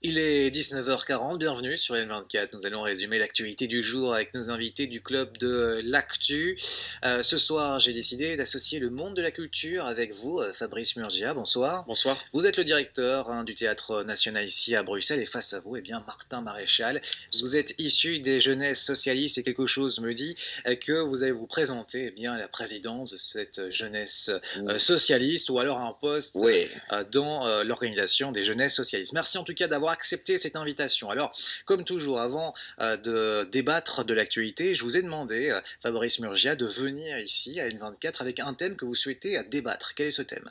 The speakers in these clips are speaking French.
Il est 19h40, bienvenue sur N24. Nous allons résumer l'actualité du jour avec nos invités du club de l'Actu. Ce soir, j'ai décidé d'associer le monde de la culture avec vous, Fabrice Murgia. Bonsoir. Bonsoir. Vous êtes le directeur du Théâtre National ici à Bruxelles et face à vous, eh bien, Martin Maréchal. Vous êtes issu des jeunesses socialistes et quelque chose me dit que vous allez vous présenter eh bien, à la présidence de cette jeunesse socialiste ou alors à un poste Oui. dans l'organisation des jeunesses socialistes. Merci en tout cas d'avoir accepté cette invitation. Alors, comme toujours, avant de débattre de l'actualité, je vous ai demandé, Fabrice Murgia, de venir ici à N24 avec un thème que vous souhaitez débattre. Quel est ce thème?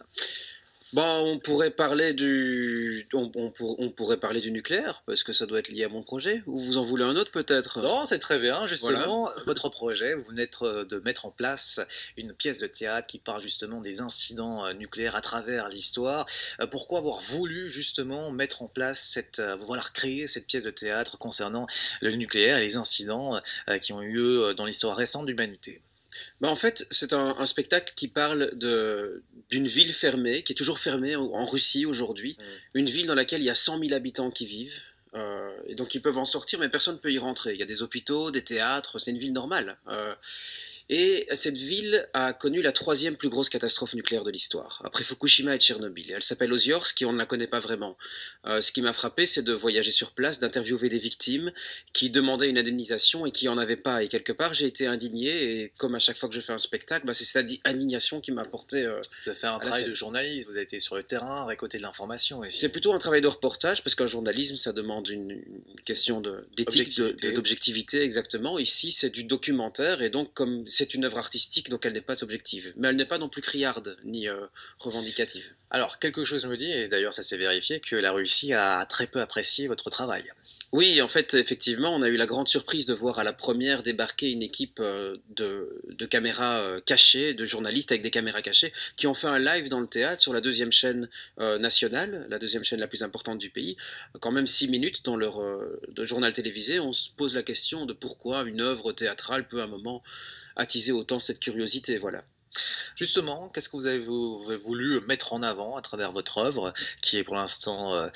Bon, on pourrait parler on pourrait parler du nucléaire, parce que ça doit être lié à mon projet. Ou vous en voulez un autre peut-être? Non, c'est très bien. Justement, Voilà. votre projet, vous venez de mettre en place une pièce de théâtre qui parle justement des incidents nucléaires à travers l'histoire. Pourquoi avoir voulu justement mettre en place voilà, créer cette pièce de théâtre concernant le nucléaire et les incidents qui ont eu lieu dans l'histoire récente de l'humanité? Bah, en fait, c'est un spectacle qui parle d'une ville fermée, qui est toujours fermée en Russie aujourd'hui. Une ville dans laquelle il y a 100 000 habitants qui vivent. Et donc ils peuvent en sortir, mais personne ne peut y rentrer. Il y a des hôpitaux, des théâtres, c'est une ville normale. Et cette ville a connu la troisième plus grosse catastrophe nucléaire de l'histoire, après Fukushima et Tchernobyl. Elle s'appelle Ozyorsk et on ne la connaît pas vraiment. Ce qui m'a frappé, c'est de voyager sur place, d'interviewer les victimes qui demandaient une indemnisation et qui en avaient pas. Et quelque part, j'ai été indigné. Et comme à chaque fois que je fais un spectacle, bah, c'est cette indignation qui m'a porté Vous avez fait un à la travail de scène. journaliste, vous avez été sur le terrain, récolter de l'information aussi. C'est plutôt un travail de reportage, parce qu'un journalisme, ça demande une question d'éthique, d'objectivité, exactement. Ici, c'est du documentaire, et donc, comme c'est une œuvre artistique, donc elle n'est pas objective. Mais elle n'est pas non plus criarde, ni revendicative. Alors, quelque chose me dit, et d'ailleurs ça s'est vérifié, que la Russie a très peu apprécié votre travail. Oui, en fait, effectivement, on a eu la grande surprise de voir à la première débarquer une équipe de caméras cachées, de journalistes avec des caméras cachées, qui ont fait un live dans le théâtre sur la deuxième chaîne nationale, la deuxième chaîne la plus importante du pays. Quand même 6 minutes dans leur de journal télévisé, on se pose la question de pourquoi une œuvre théâtrale peut à un moment attiser autant cette curiosité, voilà. Justement, qu'est-ce que vous avez voulu mettre en avant à travers votre œuvre, qui est pour l'instant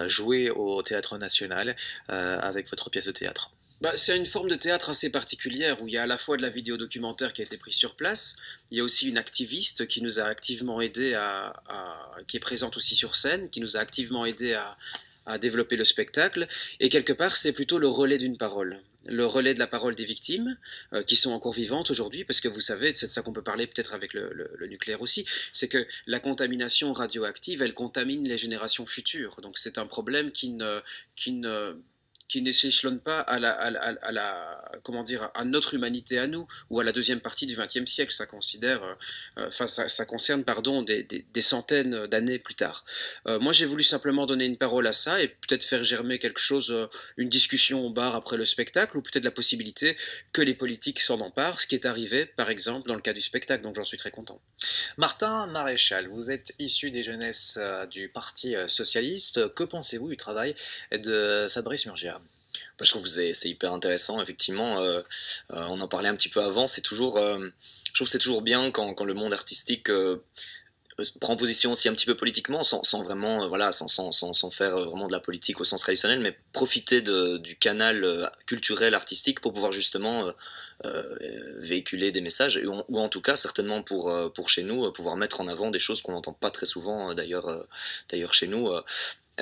jouée au Théâtre National avec votre pièce de théâtre? Bah, c'est une forme de théâtre assez particulière où il y a à la fois de la vidéo documentaire qui a été prise sur place, il y a aussi une activiste qui nous a activement aidé qui est présente aussi sur scène, qui nous a activement aidé à développer le spectacle, et quelque part c'est plutôt le relais d'une parole. Le relais de la parole des victimes, qui sont encore vivantes aujourd'hui, parce que vous savez, c'est de ça qu'on peut parler peut-être avec le nucléaire aussi, c'est que la contamination radioactive, elle contamine les générations futures. Donc c'est un problème qui ne, qui ne s'échelonne pas comment dire, à notre humanité à nous, ou à la deuxième partie du XXe siècle. Ça considère, ça concerne, pardon, des centaines d'années plus tard. Moi, j'ai voulu simplement donner une parole à ça et peut-être faire germer quelque chose, une discussion au bar après le spectacle, ou peut-être la possibilité que les politiques s'en emparent, ce qui est arrivé, par exemple, dans le cas du spectacle. Donc, j'en suis très content. Martin Maréchal, vous êtes issu des jeunesses du Parti socialiste. Que pensez-vous du travail de Fabrice Murgia? Bah, je trouve que c'est hyper intéressant, effectivement. On en parlait un petit peu avant. Je trouve que c'est toujours bien quand le monde artistique prend position aussi un petit peu politiquement, sans vraiment, voilà, sans faire vraiment de la politique au sens traditionnel, mais profiter du canal culturel, artistique pour pouvoir justement véhiculer des messages, ou en tout cas, certainement pour chez nous, pouvoir mettre en avant des choses qu'on n'entend pas très souvent, d'ailleurs chez nous.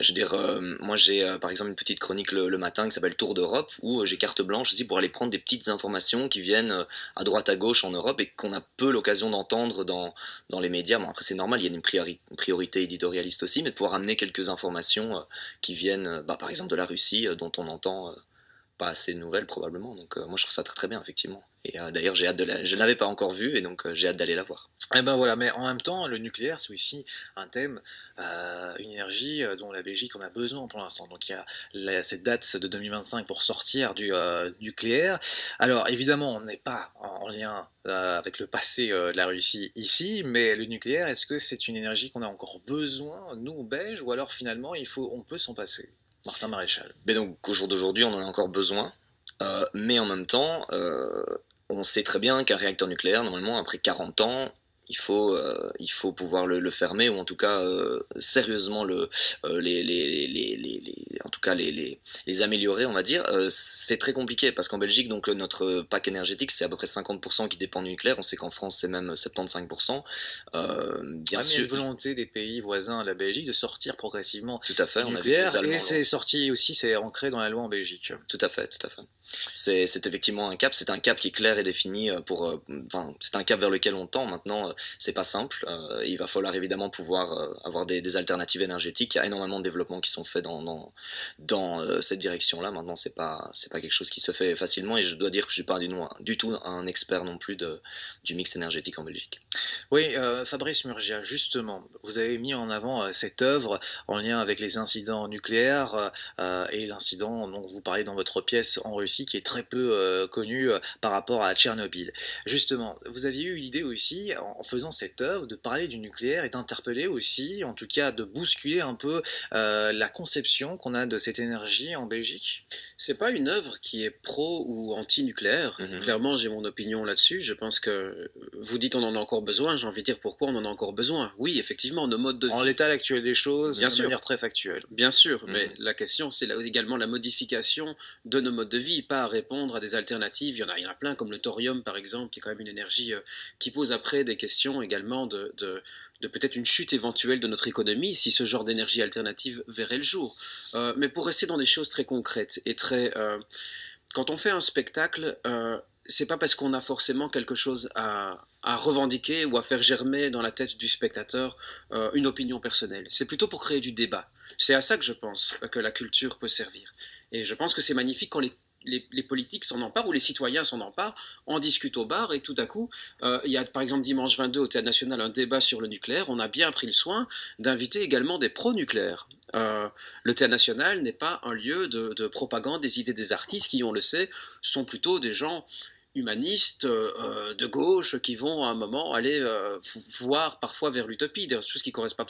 Je veux dire, moi j'ai par exemple une petite chronique le matin qui s'appelle Tour d'Europe, où j'ai carte blanche aussi pour aller prendre des petites informations qui viennent à droite à gauche en Europe et qu'on a peu l'occasion d'entendre dans les médias. Bon, après c'est normal, il y a une priorité éditorialiste aussi, mais de pouvoir amener quelques informations qui viennent bah, par exemple de la Russie, dont on entend pas assez de nouvelles probablement. Donc moi je trouve ça très très bien effectivement. Et d'ailleurs j'ai hâte je ne l'avais pas encore vu et donc j'ai hâte d'aller la voir. Eh ben voilà, mais en même temps, le nucléaire, c'est aussi un thème, une énergie dont la Belgique en a besoin pour l'instant. Donc il y a cette date de 2025 pour sortir du nucléaire. Alors évidemment, on n'est pas en lien avec le passé de la Russie ici, mais le nucléaire, est-ce que c'est une énergie qu'on a encore besoin, nous, Belges, ou alors finalement, on peut s'en passer? Martin Maréchal. Mais donc au jour d'aujourd'hui, on en a encore besoin, mais en même temps, on sait très bien qu'un réacteur nucléaire, normalement, après 40 ans, il faut pouvoir le fermer, ou en tout cas sérieusement en tout cas les améliorer, on va dire. C'est très compliqué parce qu'en Belgique, donc notre pack énergétique, c'est à peu près 50% qui dépend du nucléaire. On sait qu'en France, c'est même 75%. Bien mais il y a sûr, une volonté des pays voisins à la Belgique de sortir progressivement tout à fait. du On a vu que les nucléaire, Allemands et c'est sorti aussi, c'est ancré dans la loi en Belgique. tout à fait, tout à fait. C'est effectivement un cap, c'est un cap qui est clair et défini enfin, c'est un cap vers lequel on tend. Maintenant, c'est pas simple. Il va falloir évidemment pouvoir avoir des alternatives énergétiques. Il y a énormément de développements qui sont faits dans cette direction-là. Maintenant, c'est pas quelque chose qui se fait facilement, et je dois dire que je suis pas du tout un expert non plus du mix énergétique en Belgique. Oui, Fabrice Murgia, justement, vous avez mis en avant cette œuvre en lien avec les incidents nucléaires et l'incident dont vous parlez dans votre pièce en Russie, qui est très peu connu par rapport à Tchernobyl. Justement, vous aviez eu l'idée aussi, en faisant cette œuvre, de parler du nucléaire et d'interpeller aussi, en tout cas de bousculer un peu la conception qu'on a de cette énergie en Belgique? C'est pas une œuvre qui est pro ou anti-nucléaire. Clairement, j'ai mon opinion là-dessus. Je pense que vous dites on en a encore besoin. J'ai envie de dire pourquoi on en a encore besoin. Oui, effectivement, nos modes de vie. En l'état actuel des choses, Bien de sûr. manière très factuelle. Bien sûr, mais la question, c'est là également la modification de nos modes de vie, pas à répondre à des alternatives. Il y en a plein, comme le thorium, par exemple, qui est quand même une énergie qui pose après des questions également de peut-être une chute éventuelle de notre économie si ce genre d'énergie alternative verrait le jour. Mais pour rester dans des choses très concrètes et très... quand on fait un spectacle, c'est pas parce qu'on a forcément quelque chose à revendiquer ou à faire germer dans la tête du spectateur une opinion personnelle. C'est plutôt pour créer du débat. C'est à ça que je pense que la culture peut servir. Et je pense que c'est magnifique quand les politiques s'en emparent ou les citoyens s'en emparent, en discutent au bar, et tout à coup, il y a par exemple dimanche 22 au Théâtre National un débat sur le nucléaire. On a bien pris le soin d'inviter également des pro-nucléaires. Le Théâtre National n'est pas un lieu de propagande des idées des artistes qui, on le sait, sont plutôt des gens humanistes de gauche qui vont à un moment aller voir parfois vers l'utopie, des choses qui correspondent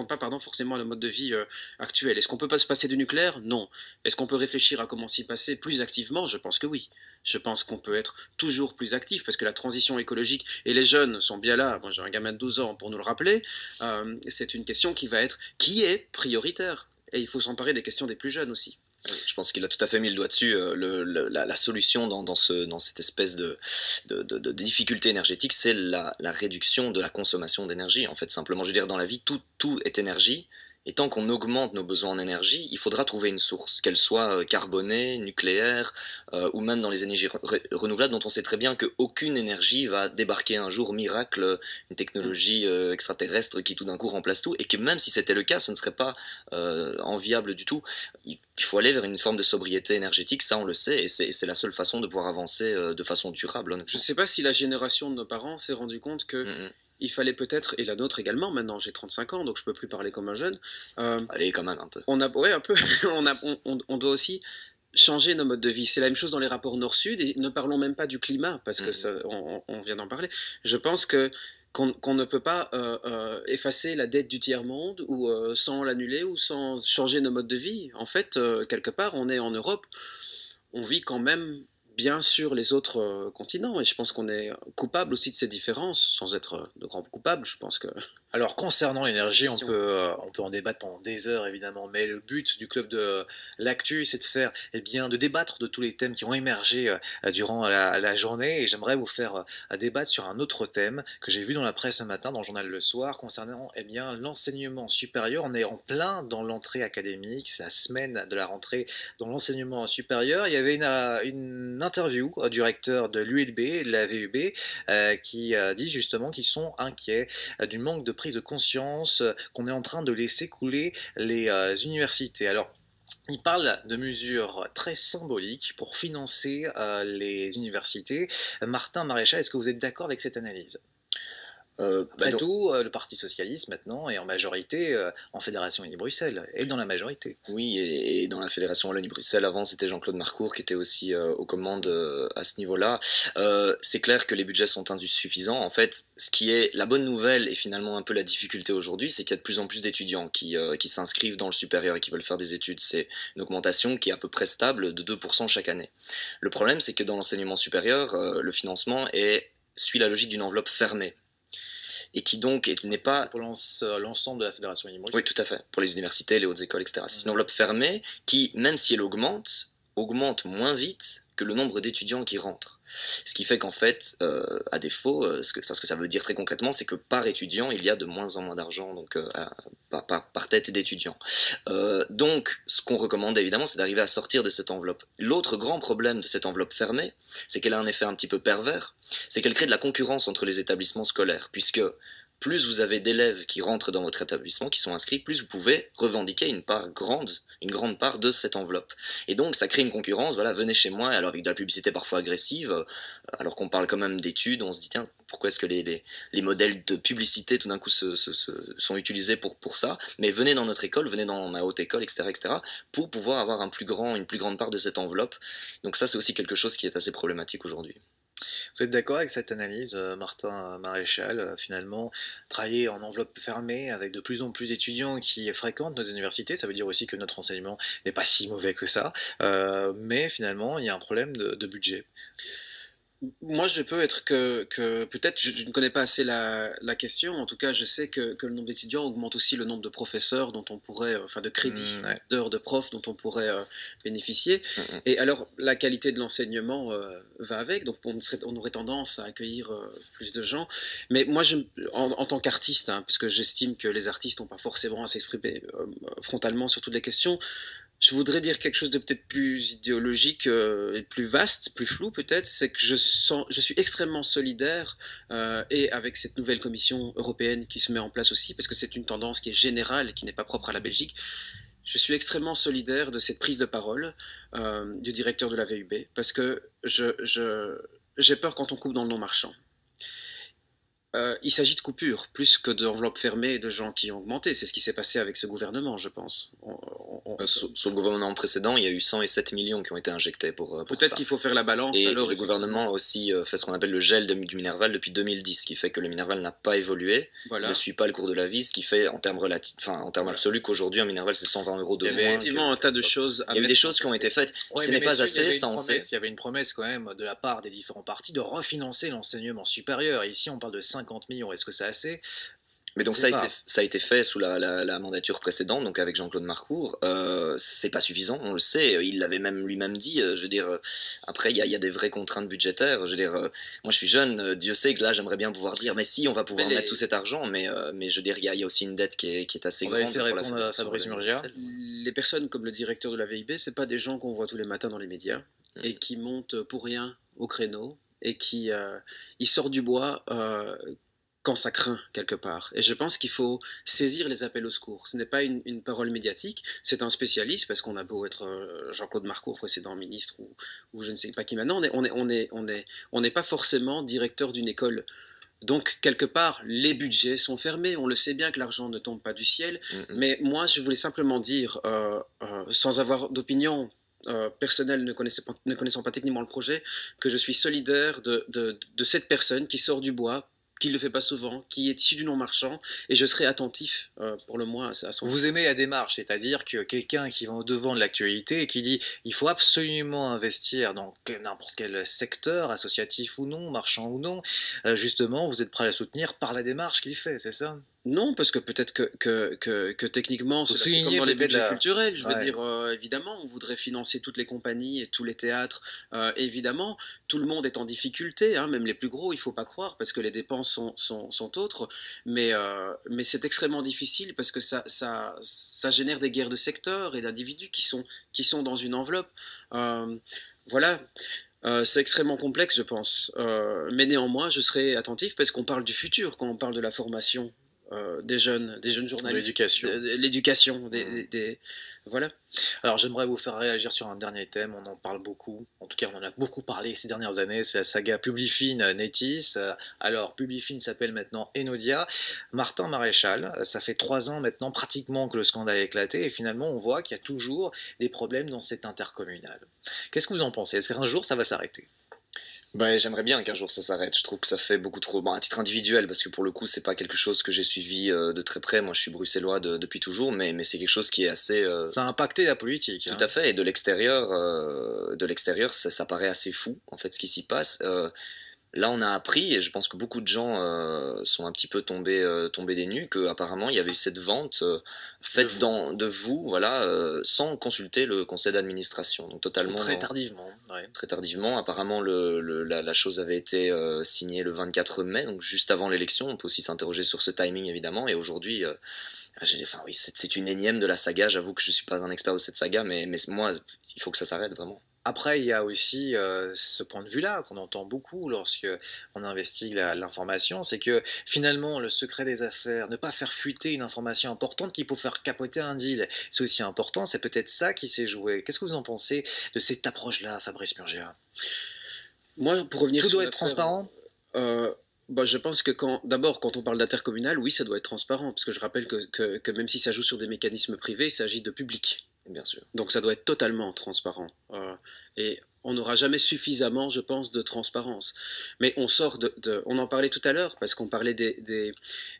pas pardon, forcément à notre mode de vie actuel. Est-ce qu'on peut pas se passer du nucléaire? Non. Est-ce qu'on peut réfléchir à comment s'y passer plus activement? Je pense que oui. Je pense qu'on peut être toujours plus actif parce que la transition écologique, et les jeunes sont bien là, moi j'ai un gamin de 12 ans pour nous le rappeler, c'est une question qui est prioritaire. Et il faut s'emparer des questions des plus jeunes aussi. Je pense qu'il a tout à fait mis le doigt dessus. La solution dans cette espèce de difficulté énergétique, c'est la réduction de la consommation d'énergie. En fait, simplement, je veux dire, dans la vie, tout est énergie. Et tant qu'on augmente nos besoins en énergie, il faudra trouver une source, qu'elle soit carbonée, nucléaire, ou même dans les énergies renouvelables, dont on sait très bien qu'aucune énergie va débarquer un jour, miracle, une technologie extraterrestre qui tout d'un coup remplace tout, et que même si c'était le cas, ce ne serait pas enviable du tout. Il faut aller vers une forme de sobriété énergétique, ça on le sait, et c'est la seule façon de pouvoir avancer de façon durable. Je ne sais pas si la génération de nos parents s'est rendu compte que il fallait peut-être, et la nôtre également, maintenant j'ai 35 ans, donc je peux plus parler comme un jeune. Allez, quand même un peu. Ouais, un peu. On doit aussi changer nos modes de vie. C'est la même chose dans les rapports nord-sud, et ne parlons même pas du climat, parce que on vient d'en parler. Je pense qu'on ne peut pas effacer la dette du tiers-monde ou sans l'annuler ou sans changer nos modes de vie. En fait, quelque part, on est en Europe, on vit quand même bien sur les autres continents, et je pense qu'on est coupable aussi de ces différences, sans être de grands coupables. Je pense que... Alors concernant l'énergie, on peut en débattre pendant des heures évidemment, mais le but du club de l'actu, c'est de faire, de débattre de tous les thèmes qui ont émergé durant la journée, et j'aimerais vous faire débattre sur un autre thème que j'ai vu dans la presse ce matin, dans le journal Le Soir, concernant l'enseignement supérieur. On est en plein dans l'entrée académique, c'est la semaine de la rentrée dans l'enseignement supérieur. Il y avait une interview du recteur de l'ULB, de la VUB, qui dit justement qu'ils sont inquiets du manque de prise de conscience qu'on est en train de laisser couler les universités. Alors, il parle de mesures très symboliques pour financer les universités. Martin Maréchal, est-ce que vous êtes d'accord avec cette analyse ? Après tout, le Parti Socialiste maintenant est en majorité en Fédération Wallonie-Bruxelles, et dans la majorité. Oui, et dans la Fédération Wallonie-Bruxelles, avant c'était Jean-Claude Marcourt qui était aussi aux commandes à ce niveau-là. C'est clair que les budgets sont insuffisants. En fait, ce qui est la bonne nouvelle et finalement un peu la difficulté aujourd'hui, c'est qu'il y a de plus en plus d'étudiants qui s'inscrivent dans le supérieur et qui veulent faire des études. C'est une augmentation qui est à peu près stable de 2% chaque année. Le problème, c'est que dans l'enseignement supérieur, le financement suit la logique d'une enveloppe fermée. et qui donc n'est pas... C'est pour l'ensemble de la Fédération Limoges. Oui, tout à fait, pour les universités, les hautes écoles, etc. C'est une enveloppe fermée qui, même si elle augmente moins vite que le nombre d'étudiants qui rentrent. Ce qui fait qu'en fait, à défaut, ce que ça veut dire très concrètement, c'est que par étudiant, il y a de moins en moins d'argent donc par tête d'étudiant. Donc, ce qu'on recommande évidemment, c'est d'arriver à sortir de cette enveloppe. L'autre grand problème de cette enveloppe fermée, c'est qu'elle a un effet un petit peu pervers, c'est qu'elle crée de la concurrence entre les établissements scolaires, puisque plus vous avez d'élèves qui rentrent dans votre établissement, qui sont inscrits, plus vous pouvez revendiquer une grande part de cette enveloppe. Et donc ça crée une concurrence, voilà, venez chez moi, alors avec de la publicité parfois agressive, alors qu'on parle quand même d'études, on se dit tiens, pourquoi est-ce que les modèles de publicité tout d'un coup sont utilisés pour ça, mais venez dans notre école, venez dans ma haute école, etc., pour pouvoir avoir une plus grande part de cette enveloppe. Donc ça c'est aussi quelque chose qui est assez problématique aujourd'hui. Vous êtes d'accord avec cette analyse, Martin Maréchal, finalement, travailler en enveloppe fermée avec de plus en plus d'étudiants qui fréquentent nos universités, ça veut dire aussi que notre enseignement n'est pas si mauvais que ça, mais finalement, il y a un problème de budget. Moi, je peux être que peut-être je ne connais pas assez la question. En tout cas, je sais que le nombre d'étudiants augmente aussi le nombre de professeurs dont on pourrait, enfin de crédits, Ouais. d'heures de prof dont on pourrait bénéficier. Et alors, la qualité de l'enseignement va avec. Donc, on aurait tendance à accueillir plus de gens. Mais moi, en tant qu'artiste, hein, puisque j'estime que les artistes n'ont pas forcément à s'exprimer frontalement sur toutes les questions, je voudrais dire quelque chose de peut-être plus idéologique et plus vaste, plus flou peut-être, c'est que je suis extrêmement solidaire et avec cette nouvelle commission européenne qui se met en place aussi, parce que c'est une tendance qui est générale et qui n'est pas propre à la Belgique. Je suis extrêmement solidaire de cette prise de parole du directeur de la VUB, parce que j'ai peur quand on coupe dans le non marchand. Il s'agit de coupures, plus que d'enveloppes fermées et de gens qui ont augmenté. C'est ce qui s'est passé avec ce gouvernement, je pense. Sur le gouvernement précédent, il y a eu 107 millions qui ont été injectés pour Peut-être ça. qu'il faut faire la balance. Et alors, le gouvernement a aussi fait ce qu'on appelle le gel du Minerval depuis 2010, ce qui fait que le Minerval n'a pas évolué, voilà. ne suit pas le cours de la vie, ce qui fait en termes absolus qu'aujourd'hui un Minerval c'est 120 € de moins. Il y avait effectivement un tas de choses à Il y a eu des choses qui ont été faites, Ouais, ce n'est pas assez, ça on sait. Il y avait une promesse quand même de la part des différents partis de refinancer l'enseignement supérieur. Et ici on parle de 50 millions, est-ce que c'est assez ? Mais donc ça a été fait sous la mandature précédente, donc avec Jean-Claude Marcourt. C'est pas suffisant, on le sait. Il l'avait même lui-même dit. Je veux dire, après il y a des vraies contraintes budgétaires. Je veux dire, moi je suis jeune, Dieu sait que là j'aimerais bien pouvoir dire, mais si on va pouvoir mettre tout cet argent, mais je veux dire, il y a aussi une dette qui est assez grande. On va essayer de répondre à Fabrice Murgia. Les personnes comme le directeur de la VIB, c'est pas des gens qu'on voit tous les matins dans les médias et qui montent pour rien au créneau et qui ils sortent du bois. Quand ça craint quelque part. Et je pense qu'il faut saisir les appels au secours. Ce n'est pas une parole médiatique, c'est un spécialiste, parce qu'on a beau être Jean-Claude Marcourt, précédent ministre, ou je ne sais pas qui maintenant, on n'est pas forcément directeur d'une école. Donc, quelque part, les budgets sont fermés. On le sait bien que l'argent ne tombe pas du ciel. Mais moi, je voulais simplement dire, sans avoir d'opinion personnelle, ne connaissant pas techniquement le projet, que je suis solidaire de cette personne qui sort du bois, qui ne le fait pas souvent, qui est issu du non-marchand, et je serai attentif pour le moins à son... Vous aimez la démarche, c'est-à-dire que quelqu'un qui va au devant de l'actualité et qui dit il faut absolument investir dans n'importe quel secteur, associatif ou non, marchand ou non, justement, vous êtes prêt à le soutenir par la démarche qu'il fait, c'est ça ? Non, parce que peut-être que techniquement, c'est comme dans les budgets culturels. Je veux dire, évidemment, on voudrait financer toutes les compagnies et tous les théâtres. Évidemment, tout le monde est en difficulté, hein, même les plus gros, il ne faut pas croire, parce que les dépenses sont autres. Mais c'est extrêmement difficile parce que ça génère des guerres de secteurs et d'individus qui sont dans une enveloppe. Voilà. C'est extrêmement complexe, je pense. Mais néanmoins, je serai attentif parce qu'on parle du futur quand on parle de la formation. Des jeunes journalistes, l'éducation, voilà. Alors j'aimerais vous faire réagir sur un dernier thème, on en parle beaucoup, en tout cas on en a beaucoup parlé ces dernières années, c'est la saga Publifin-Netis. Alors Publifin s'appelle maintenant Enodia. Martin Maréchal, ça fait 3 ans maintenant pratiquement que le scandale a éclaté et finalement on voit qu'il y a toujours des problèmes dans cette intercommunale. Qu'est-ce que vous en pensez ? Est-ce qu'un jour ça va s'arrêter ? J'aimerais bien qu'un jour ça s'arrête. Je trouve que ça fait beaucoup trop. Bon, à titre individuel, parce que pour le coup, c'est pas quelque chose que j'ai suivi de très près. Moi, je suis bruxellois depuis toujours, mais c'est quelque chose qui est assez. Ça a impacté la politique. Tout à fait. Et de l'extérieur, ça paraît assez fou, en fait, ce qui s'y passe. Là, on a appris, et je pense que beaucoup de gens sont un petit peu tombés des nues, qu'apparemment il y avait eu cette vente faite de vous, voilà, sans consulter le conseil d'administration. Donc totalement Très tardivement, ouais. très tardivement. Apparemment, la chose avait été signée le 24 mai, donc juste avant l'élection. On peut aussi s'interroger sur ce timing, évidemment. Et aujourd'hui, enfin, oui, c'est une énième de la saga. J'avoue que je suis pas un expert de cette saga, mais moi, il faut que ça s'arrête, vraiment. Après, il y a aussi ce point de vue-là qu'on entend beaucoup lorsque on investigue l'information, c'est que finalement, le secret des affaires, ne pas faire fuiter une information importante qui peut faire capoter un deal, c'est aussi important, c'est peut-être ça qui s'est joué. Qu'est-ce que vous en pensez de cette approche-là, Fabrice Murgia? Moi, pour revenir Tout sur doit être l'affaire, transparent? bah, je pense que d'abord, quand on parle d'intercommunal, oui, ça doit être transparent, parce que je rappelle que même si ça joue sur des mécanismes privés, il s'agit de public. Bien sûr. Donc ça doit être totalement transparent. Et on n'aura jamais suffisamment, je pense, de transparence. Mais on sort on en parlait tout à l'heure, parce qu'on parlait des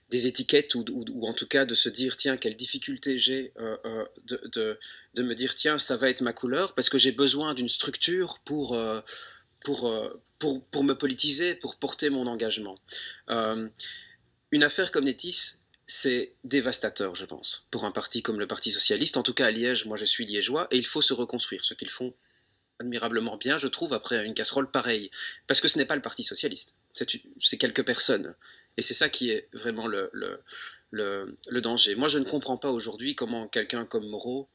étiquettes, ou en tout cas de se dire, tiens, quelle difficulté j'ai de me dire, tiens, ça va être ma couleur, parce que j'ai besoin d'une structure pour me politiser, pour porter mon engagement. Une affaire comme Netis, c'est dévastateur, je pense, pour un parti comme le Parti Socialiste. En tout cas, à Liège, moi je suis liégeois, et il faut se reconstruire, ce qu'ils font admirablement bien, je trouve, après une casserole pareille. Parce que ce n'est pas le Parti Socialiste, c'est quelques personnes. Et c'est ça qui est vraiment le danger. Moi, je ne comprends pas aujourd'hui comment quelqu'un comme Moreau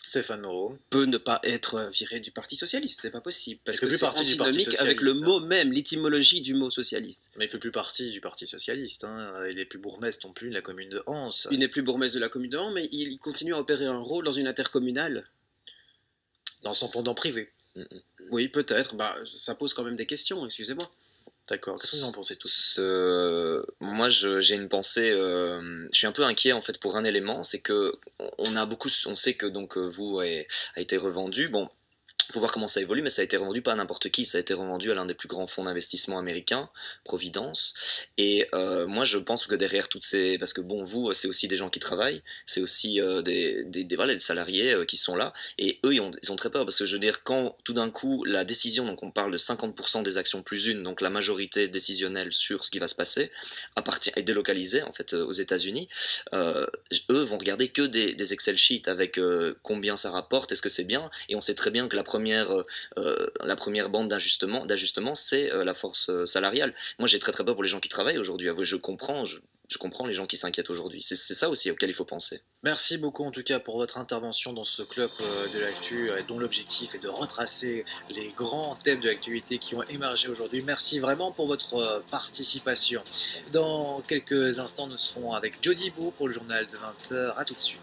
Stéphane Moreau peut ne pas être viré du Parti Socialiste, c'est pas possible, parce Il fait que plus c'est partie du Parti antinomique avec le Socialiste. mot même, l'étymologie du mot socialiste. Mais il fait plus partie du Parti Socialiste, hein. Il est plus bourgmestre non plus de la commune de Anse. Il n'est plus bourgmestre de la commune de Hans, mais il continue à opérer un rôle dans une intercommunale. Dans son pendant privé. Oui, peut-être, bah, ça pose quand même des questions, excusez-moi. D'accord, qu'est-ce que vous en pensez tous? Moi, j'ai une pensée. Je suis un peu inquiet en fait pour un élément, c'est que on sait que donc vous a été revendu. Bon, faut voir comment ça évolue, mais ça a été revendu pas à n'importe qui, ça a été revendu à l'un des plus grands fonds d'investissement américains, Providence. Et moi, je pense que derrière toutes ces, parce que bon, vous, c'est aussi des gens qui travaillent, c'est aussi voilà, des salariés qui sont là, et eux, ils ont très peur, parce que je veux dire, quand tout d'un coup, la décision, donc on parle de 50% des actions plus une, donc la majorité décisionnelle sur ce qui va se passer, est délocalisée en fait aux États-Unis, eux vont regarder que des Excel sheets avec combien ça rapporte, est-ce que c'est bien, et on sait très bien que la première bande d'ajustement, c'est la force salariale. Moi, j'ai très très peur pour les gens qui travaillent aujourd'hui. Je comprends les gens qui s'inquiètent aujourd'hui. C'est ça aussi auquel il faut penser. Merci beaucoup en tout cas pour votre intervention dans ce club de l'actu dont l'objectif est de retracer les grands thèmes de l'actualité qui ont émergé aujourd'hui. Merci vraiment pour votre participation. Dans quelques instants, nous serons avec Jody Bou pour le journal de 20h. A tout de suite.